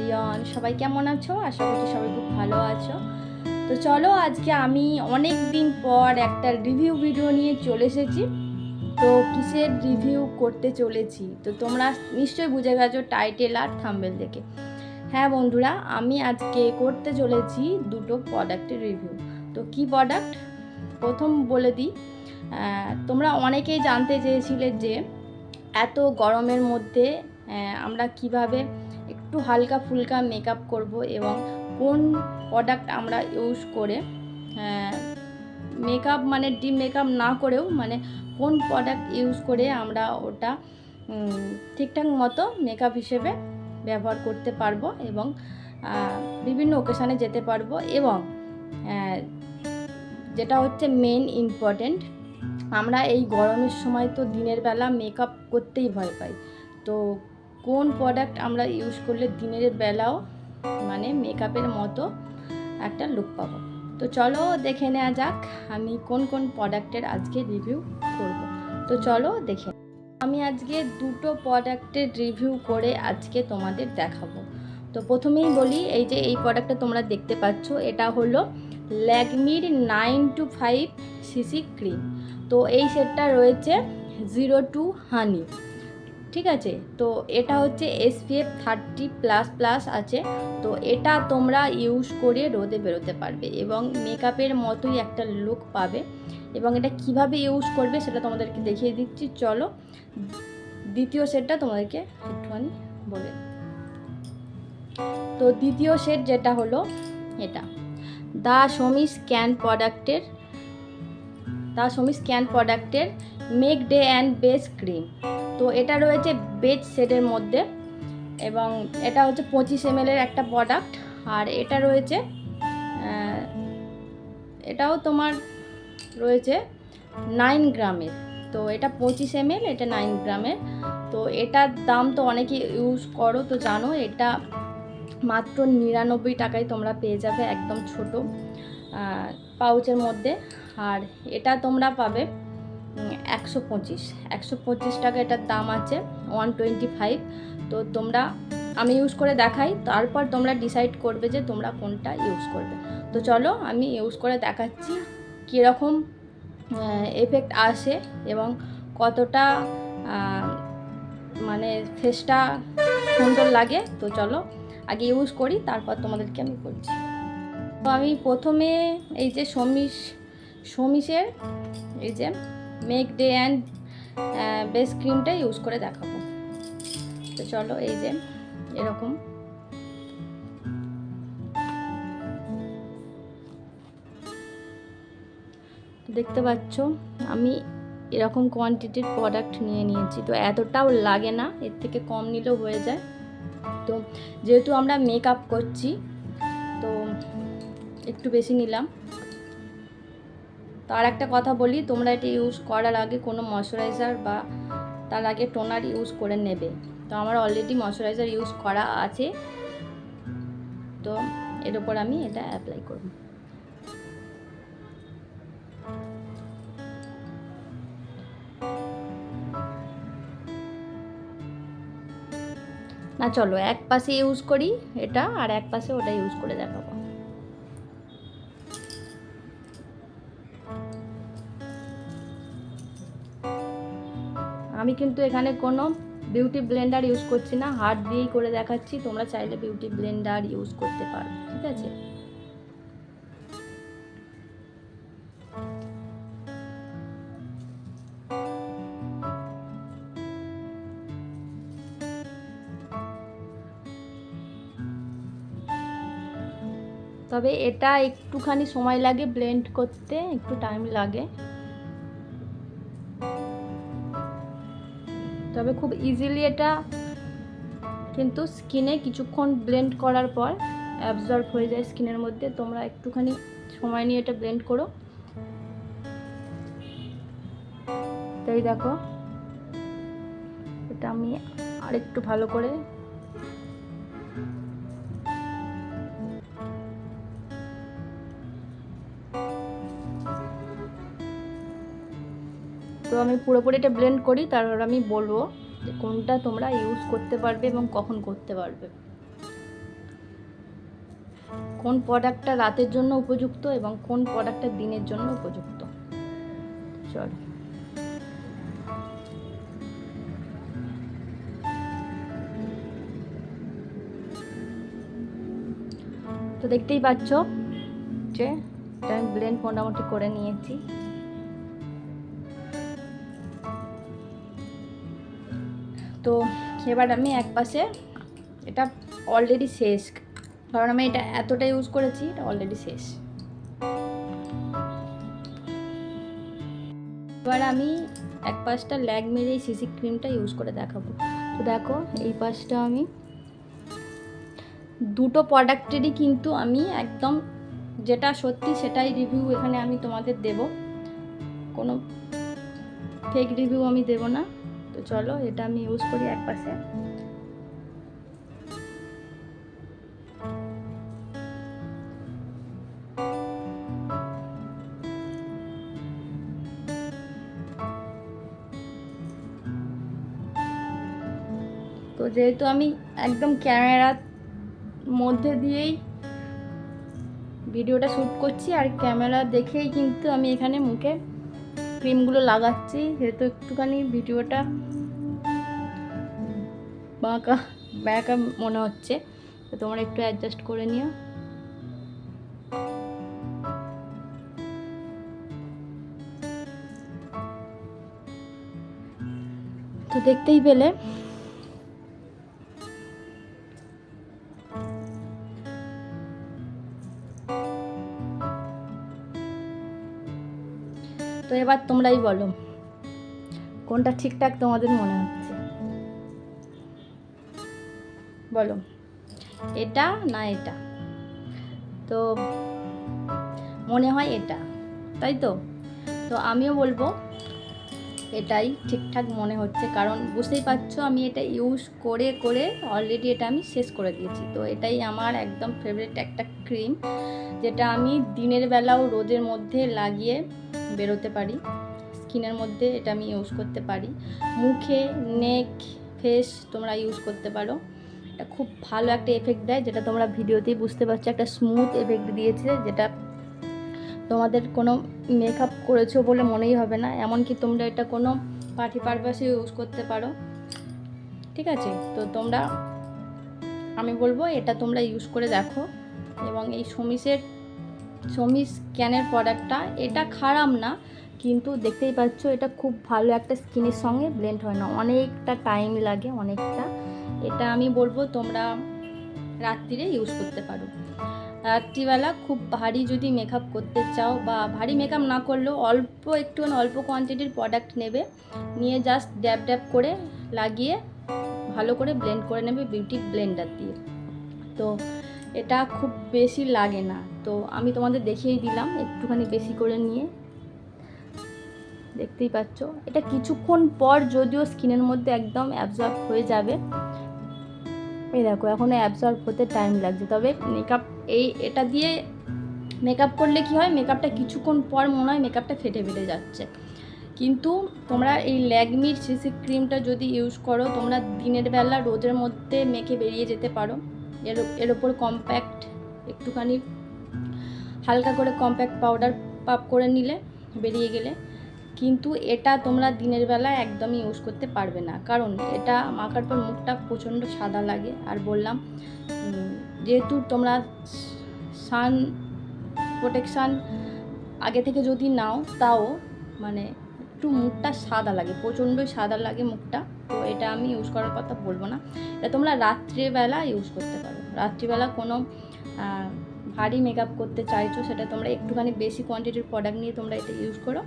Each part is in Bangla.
এভরিওয়ান, সবাই কেমন আছো? আশা করছি সবাই খুব ভালো আছো। তো চলো, আজকে আমি অনেক দিন পর একটা রিভিউ ভিডিও নিয়ে চলে এসেছি। তো কিসের রিভিউ করতে চলেছি তো তোমরা নিশ্চয়ই বুঝে গেছো টাইটেল আর থাম্বনেল দেখে। হ্যাঁ বন্ধুরা, আমি আজকে করতে চলেছি দুটো প্রোডাক্টের রিভিউ। তো কি প্রোডাক্ট প্রথম বলে দিই। তোমরা অনেকেই জানতে চেয়েছিলে যে এত গরমের মধ্যে আমরা কিভাবে একটু হালকা ফুলকা মেকআপ করব এবং কোন প্রোডাক্ট আমরা ইউজ করে মেকআপ মানে ডিপ মেকআপ না করেও মানে কোন প্রোডাক্ট ইউজ করে আমরা ওটা ঠিকঠাক মতো মেকআপ হিসেবে ব্যবহার করতে পারবো এবং বিভিন্ন ওকেশানে যেতে পারবো। এবং যেটা হচ্ছে মেন ইম্পর্টেন্ট, আমরা এই গরমের সময় তো দিনের বেলা মেকআপ করতেই ভয় পাই। তো কোন প্রোডাক্ট আমরা ইউজ করলে দিনের বেলাও মানে মেকআপের মতো একটা লুক পাবো। তো চলো দেখে নেওয়া যাক আমি কোন কোন প্রোডাক্টের আজকে রিভিউ করব। তো চলো দেখে। আমি আজকে দুটো প্রোডাক্টের রিভিউ করে আজকে তোমাদের দেখাবো। তো প্রথমেই বলি, এই যে এই প্রোডাক্টটা তোমরা দেখতে পাচ্ছ, এটা হলো ল্যাকমির 925 সিসি ক্রিম। তো এই সেটটা রয়েছে 02 হানি, ঠিক আছে। তো এটা হচ্ছে SPF 30++ আছে। তো এটা তোমরা ইউজ করে রোদে বেরোতে পারবে এবং মেকআপের মতোই একটা লুক পাবে। এবং এটা কিভাবে ইউজ করবে সেটা তোমাদেরকে দেখিয়ে দিচ্ছি। চলো দ্বিতীয় সেটটা তোমাদেরকে একটুখানি বলে। তো দ্বিতীয় সেট যেটা হলো এটা দ্য শমি স্ক্যান প্রোডাক্টের make day and base cream. তো এটা রয়েছে বেজ সেটের মধ্যে এবং এটা হচ্ছে 25 ml একটা প্রোডাক্ট। আর এটা রয়েছে এটাও তোমার রয়েছে 9 গ্রামের। তো এটা 25 ml, এটা 9 গ্রামের। তো এটার দাম তো অনেকে ইউজ করো তো জানো, এটা মাত্র 99 টাকায় তোমরা পেয়ে যাবে একদম ছোট পাউচের মধ্যে। আর এটা তোমরা পাবে 125 টাকা এটার দাম আছে, 125। তো তোমরা আমি ইউজ করে দেখাই, তারপর তোমরা ডিসাইড করবে যে তোমরা কোনটা ইউজ করবে। তো চলো আমি ইউজ করে দেখাচ্ছি কীরকম এফেক্ট আসে এবং কতটা মানে ফেসটা সুন্দর লাগে। তো চলো আগে ইউজ করি, তারপর তোমাদেরকে আমি বলছি। তো আমি প্রথমে এই যে শমিসের এই যে মেক ডে অ্যান্ড বেস ক্রিমটা ইউজ করে দেখাবো। তো চলো এই যে এরকম দেখতে পাচ্ছ, আমি এরকম কোয়ান্টিটির প্রোডাক্ট নিয়ে নিয়েছি। তো এতটাও লাগে না, এর থেকে কম নিলেও হয়ে যায়। তো যেহেতু আমরা মেকআপ করছি তো একটু বেশি নিলাম। তো আর একটা কথা বলি, তোমরা এটা ইউজ করার আগে কোনো ময়শ্চারাইজার বা তার আগে টোনার ইউজ করে নেবে। তো আমার অলরেডি ময়শ্চারাইজার ইউজ করা আছে, তো এর উপর আমি এটা অ্যাপ্লাই করব। না চলো এক পাশে ইউজ করি এটা, আর এক পাশে ওটা ইউজ করে দেখাবো। আমি কিন্তু এখানে কোনো বিউটি ব্লেন্ডার ইউজ করছি না, হাত দিয়েই করে দেখাচ্ছি। তোমরা চাইলে বিউটি ব্লেন্ডার ইউজ করতে পারো, ঠিক আছে। তবে এটা একটুখানি সময় লাগে ব্লেন্ড করতে, একটু টাইম লাগে, তবে খুব ইজিলি এটা কিন্তু স্কিনে কিছুক্ষণ ব্লেন্ড করার পর অ্যাবজর্ব হয়ে যায় স্কিনের মধ্যে। তোমরা একটুখানি সময় নিয়ে এটা ব্লেন্ড করো। তাই দেখো এটা আমি আরেকটু ভালো করে তো আমি পুরোপুরি এটা ব্লেন্ড করি, তারপর আমি বলবো যে কোনটা তোমরা ইউজ করতে পারবে এবং কখন করতে পারবে। কোন প্রোডাক্টটা রাতের জন্য উপযুক্ত এবং কোন প্রোডাক্টটা দিনের জন্য উপযুক্ত। চলো, তো দেখতেই পাচ্ছ যে আমি ব্লেন্ড মোটামুটি করে নিয়েছি। তো এবার আমি এক পাশে, এটা অলরেডি শেষ, কারণ আমি এটা এতটা ইউজ করেছি, এটা অলরেডি শেষ। এবার আমি এক পাশটা ল্যাকমির এই সিসি ক্রিমটা ইউজ করে দেখাবো। তো দেখো এই পাশটা আমি দুটো প্রোডাক্টেরই কিন্তু আমি একদম যেটা সত্যি সেটাই রিভিউ এখানে আমি তোমাদের দেব, কোনো ফেক রিভিউ আমি দেব না। তো চলো এটা আমি ইউজ করি এক পাশে। তো যেহেতু আমি একদম ক্যামেরার মধ্যে দিয়েই ভিডিওটা শ্যুট করছি আর ক্যামেরা দেখেই কিন্তু আমি এখানে মুখে ক্রিমগুলো লাগাচ্ছি, যেহেতু একটুখানি ভিডিওটা বাঁকা ব্যাকা মনে হচ্ছে, তো তোমরা একটু অ্যাডজাস্ট করে নিও। তো দেখতেই পেলে তো এবার তোমরাই বলো কোনটা ঠিকঠাক তোমাদের মনে হচ্ছে, বলো এটা না এটা। তো মনে হয় এটা, তাই তো? তো আমিও বলবো এটাই ঠিকঠাক মনে হচ্ছে, কারণ বুঝতেই পারছো আমি এটা ইউজ করে করে অলরেডি এটা আমি শেষ করে দিয়েছি। তো এটাই আমার একদম ফেভারিট একটা ক্রিম, যেটা আমি দিনের বেলাও রোদের মধ্যে লাগিয়ে বেরোতে পারি, স্কিনের মধ্যে এটা আমি ইউজ করতে পারি, মুখে, নেক, ফেস তোমরা ইউজ করতে পারো। এটা খুব ভালো একটা এফেক্ট দেয়, যেটা তোমরা ভিডিওতেই বুঝতে পারছো, একটা স্মুথ এফেক্ট দিয়েছে, যেটা তোমাদের কোনো মেকআপ করেছো বলে মনেই হবে না। এমনকি তোমরা এটা কোনো পার্টি পারপাসে ইউজ করতে পারো, ঠিক আছে? তো তোমরা, আমি বলবো এটা তোমরা ইউজ করে দেখো। এবং এই সমিস ক্যানের প্রোডাক্টটা, এটা খারাপ না, কিন্তু দেখতেই পাচ্ছ এটা খুব ভালো একটা স্কিনের সঙ্গে ব্লেন্ড হয় না, অনেকটা টাইম লাগে, অনেকটা। এটা আমি বলবো তোমরা রাত্রিরে ইউজ করতে পারো। রাত্রিবেলা খুব ভারী যদি মেকআপ করতে চাও, বা ভারী মেকআপ না করলেও অল্প কোয়ান্টিটির প্রোডাক্ট নেবে, নিয়ে জাস্ট ড্যাব ড্যাব করে লাগিয়ে ভালো করে ব্লেন্ড করে নেবে বিউটি ব্লেন্ডার দিয়ে। তো এটা খুব বেশি লাগে না, তো আমি তোমাদের দেখিয়েই দিলাম একটুখানি বেশি করে নিয়ে। দেখতেই পাচ্ছ এটা কিছুক্ষণ পর যদিও স্কিনের মধ্যে একদম অ্যাবজর্ব হয়ে যাবে, এই দেখো এখনও অ্যাবজর্ব হতে টাইম লাগছে। তবে মেকআপ এটা দিয়ে মেকআপ করলে কি হয়, মেকআপটা কিছুক্ষণ পর মনে হয় মেকআপটা ফেটে ফেটে যাচ্ছে। কিন্তু তোমরা এই ল্যাকমির সিসি ক্রিমটা যদি ইউজ করো, তোমরা দিনের বেলা রোদের মধ্যে মেখে বেরিয়ে যেতে পারো। এর ওপর কম্প্যাক্ট একটুখানি হালকা করে কম্প্যাক্ট পাউডার পাপ করে নিলে বেরিয়ে গেলে। কিন্তু এটা তোমরা দিনের বেলা একদমই ইউজ করতে পারবে না, কারণ এটা মাখার পর মুখটা প্রচণ্ড সাদা লাগে। আর বললাম যেহেতু তোমরা সান প্রোটেকশান আগে থেকে যদি নাও, তাও মানে একটু মুখটা সাদা লাগে, প্রচণ্ডই সাদা লাগে মুখটা। তো এটা আমি ইউজ করার কথা বলবো না, এটা তোমরা রাত্রিবেলা ইউজ করতে পারো। রাত্রিবেলা কোনো ভারী মেকআপ করতে চাইছো, সেটা তোমরা একটুখানি বেশি কোয়ান্টিটির প্রোডাক্ট নিয়ে তোমরা এটা ইউজ করো,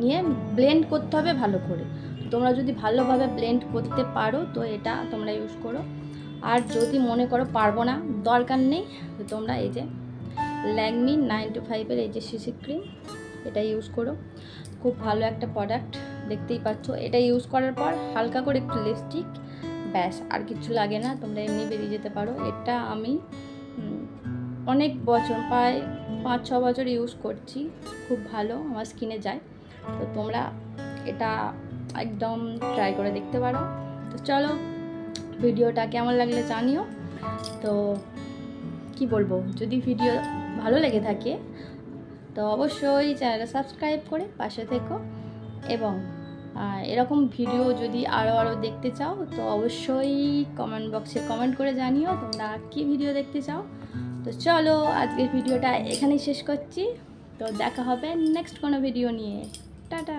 নিয়ে ব্লেন্ড করতে হবে ভালো করে। তোমরা যদি ভালোভাবে ব্লেন্ড করতে পারো তো এটা তোমরা ইউজ করো। আর যদি মনে করো পারবো না, দরকার নেই, তো তোমরা এই যে ল্যাকমি 925-এর এই যে সিসি ক্রিম, এটা ইউজ করো। খুব ভালো একটা প্রোডাক্ট, দেখতেই পাচ্ছ। এটা ইউজ করার পর হালকা করে একটু লিপস্টিক, ব্যাস, আর কিছু লাগে না, তোমরা এমনি বেরিয়ে যেতে পারো। এটা আমি অনেক বছর, প্রায় 5-6 বছর ইউজ করছি, খুব ভালো আমার স্কিনে যায়। তো তোমরা এটা একদম ট্রাই করে দেখতে পারো। তো চলো, ভিডিওটা কেমন লাগলে জানিও। তো কি কি বলবো, যদি ভিডিও ভালো লেগে থাকে তো অবশ্যই চ্যানেলটা সাবস্ক্রাইব করে পাশে থেকো, এবং এরকম ভিডিও যদি আরও দেখতে চাও তো অবশ্যই কমেন্ট বক্সে কমেন্ট করে জানিও তোমরা কী ভিডিও দেখতে চাও। তো চলো আজকের ভিডিওটা এখানেই শেষ করছি, তো দেখা হবে নেক্সট কোনো ভিডিও নিয়ে। টাটা।